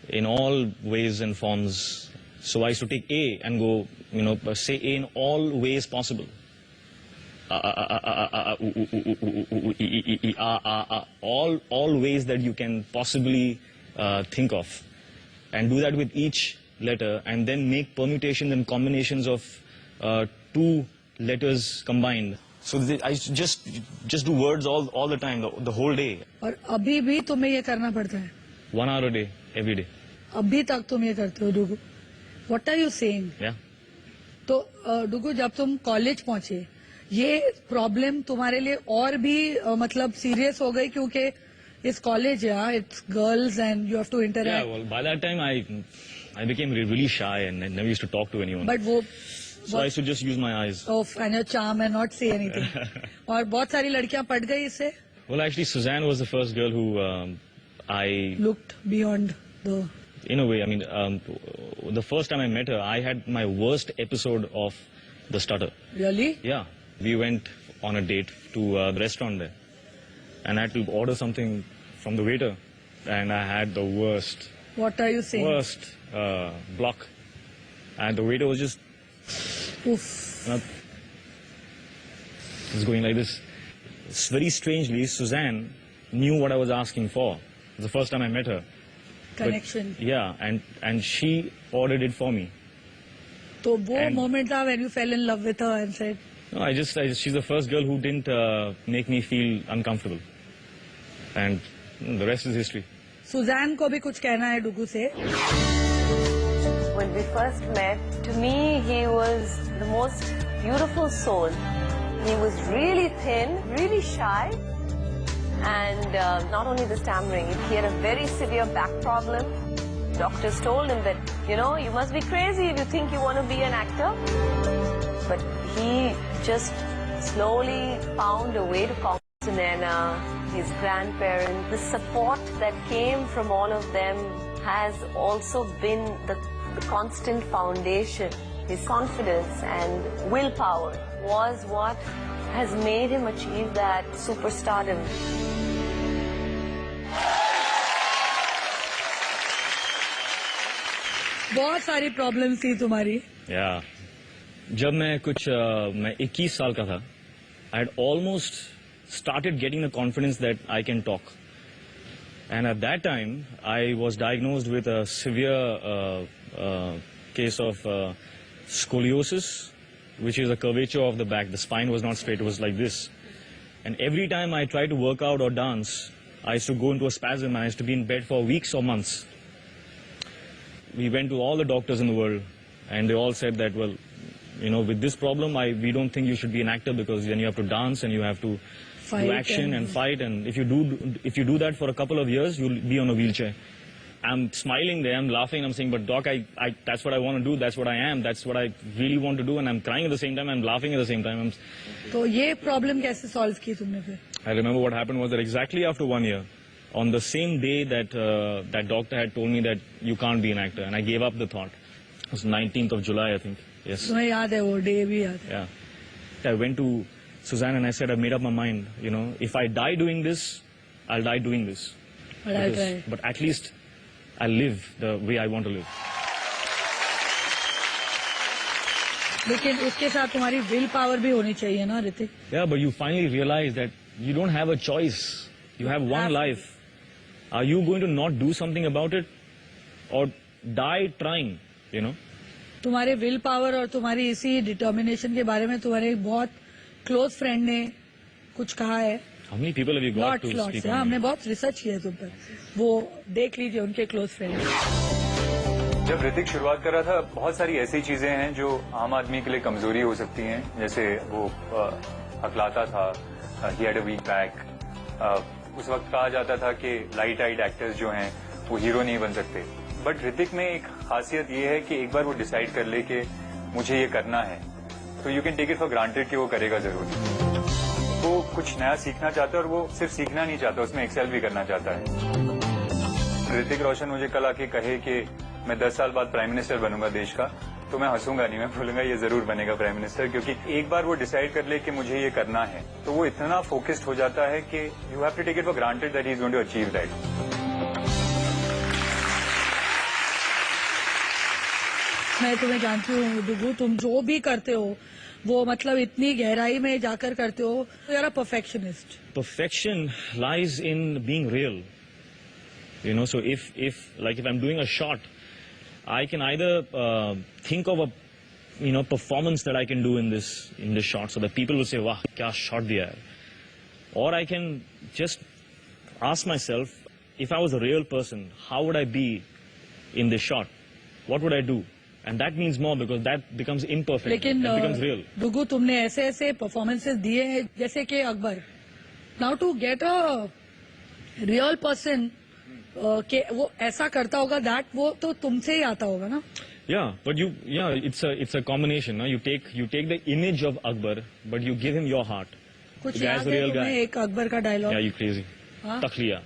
in all ways and forms. So I used to take A and go, say A in all ways possible. All ways that you can possibly think of, and do that with each letter, and then make permutations and combinations of two letters combined. So I just do words all the time, the whole day. और अभी भी तुम्हें ये करना पड़ता है? 1 hour a day, every day. अभी तक तुम ये करते हो Dugu? What are you saying? Yeah. तो डुगु, जब तुम कॉलेज पहुंचे, ये प्रॉब्लम तुम्हारे लिए और भी मतलब सीरियस हो गई, क्योंकि इस college it's girls and you have to interact. Yeah, well, by that time I became really shy and I never used to talk to anyone. But So I used to just use my eyes. Oh, and your charm and not say anything. और बहुत सारी लड़कियां पट गई इससे? Well, actually, Suzanne was the first girl who I looked beyond the. In a way, I mean, the first time I met her, I had my worst episode of the stutter. Really? Yeah. We went on a date to the restaurant there, and I had to order something from the waiter, and I had the worst. What are you saying? Worst block, and the waiter was just. Oof. It's going like this. It's very strangely, Suzanne knew what I was asking for. It was the first time I met her. Connection. But, yeah, and she ordered it for me. So वो moment था when you fell in love with her and said. No, she's the first girl who didn't make me feel uncomfortable, and the rest is history. Suzanne को भी कुछ कहना है डुगु से. When we first met, to me he was the most beautiful soul. He was really thin, really shy, and not only the stammering, he had a very severe back problem. Doctors told him that, you must be crazy if you think you want to be an actor. But he just slowly found a way to conquer Sunaina, his grandparents. The support that came from all of them has also been the constant foundation. His confidence and willpower was what has made him achieve that superstardom. बहुत सारी problems थी तुम्हारी. Yeah. जब मैं 21 साल का था, I had almost started getting the confidence that I can talk. And at that time, I was diagnosed with a severe case of scoliosis, which is a curvature of the back. The spine was not straight, it was like this. And every time I tried to work out or dance, I used to go into a spasm and I used to be in bed for weeks or months. We went to all the doctors in the world and they all said that, well, with this problem, we don't think you should be an actor, because then you have to dance and you have to do action and fight, and if you do that for a couple of years, you'll be on a wheelchair. I'm smiling there, I'm laughing, I'm saying, but doc, that's what I want to do, that's what I am, that's what I really want to do, and I'm crying at the same time, I'm laughing at the same time. So, ये problem कैसे solve की तुमने फिर? I remember what happened was that exactly after 1 year, on the same day that that doctor had told me that you can't be an actor, and I gave up the thought. It was 19th of July, I think. Yes. तुम्हें याद है वो day भी याद है? Yeah. I went to Suzanne and I said, I've made up my mind, if I die doing this, I'll die doing this. But at least I'll live the way I want to live. लेकिन उसके साथ तुम्हारी will power भी होनी चाहिए ना, Hrithik? Yeah, but you finally realize that you don't have a choice. You have one life. Are you going to not do something about it? Or die trying, तुम्हारे will power और तुम्हारी इसी determination के बारे में तुम्हारे बहुत close friend ने कुछ कहा है. How many people have you got to speak on? हमने बहुत रिसर्च किया तुम पर. वो देख लीजिए उनके क्लोज फ्रेंड. जब ऋतिक शुरुआत कर रहा था, बहुत सारी ऐसी चीजें हैं जो आम आदमी के लिए कमजोरी हो सकती हैं, जैसे वो हकलाता था, he had a weak back. उस वक्त कहा जाता था कि लाइट आइड एक्टर्स जो हैं वो हीरो नहीं बन सकते. बट ऋतिक में एक खासियत ये है कि एक बार वो डिसाइड कर ले कि मुझे ये करना है, तो you can take it for granted कि वो करेगा जरूर. वो कुछ नया सीखना चाहता है और वो सिर्फ सीखना नहीं चाहता, उसमें एक्सेल भी करना चाहता है. ऋतिक रोशन मुझे कल आके कहे कि मैं 10 साल बाद प्राइम मिनिस्टर बनूंगा देश का, तो मैं हंसूंगा नहीं, मैं बोलूंगा ये जरूर बनेगा प्राइम मिनिस्टर, क्योंकि एक बार वो डिसाइड कर ले कि मुझे ये करना है, तो वो इतना फोकस्ड हो जाता है कि you have to take it for granted that he is going to achieve that. मैं तुम्हें जानती हूँ डुगू, तुम जो भी करते हो वो मतलब इतनी गहराई में जाकर करते हो. You are a perfectionist. Perfection lies in being real. You know, so if I'm doing a shot, I can either think of a performance that I can do in this shot, so that people will say, "Wow, kya shot diya hai," or I can just ask myself, if I was a real person, how would I be in this shot? What would I do? And that means more because that becomes imperfect. लेकिन that becomes real. डुगू तुमने ऐसे ऐसे performances दिए हैं जैसे कि Akbar. Now to get a real person के वो ऐसा करता होगा, दैट वो तो तुमसे ही आता होगा ना. Yeah, but it's a combination. No? You take the image of Akbar, but you give him your heart. कुछ The guy's याद a है real तुम्हें guy. एक अकबर का डायलॉग? Yeah, you crazy. हाँ? Tak liya.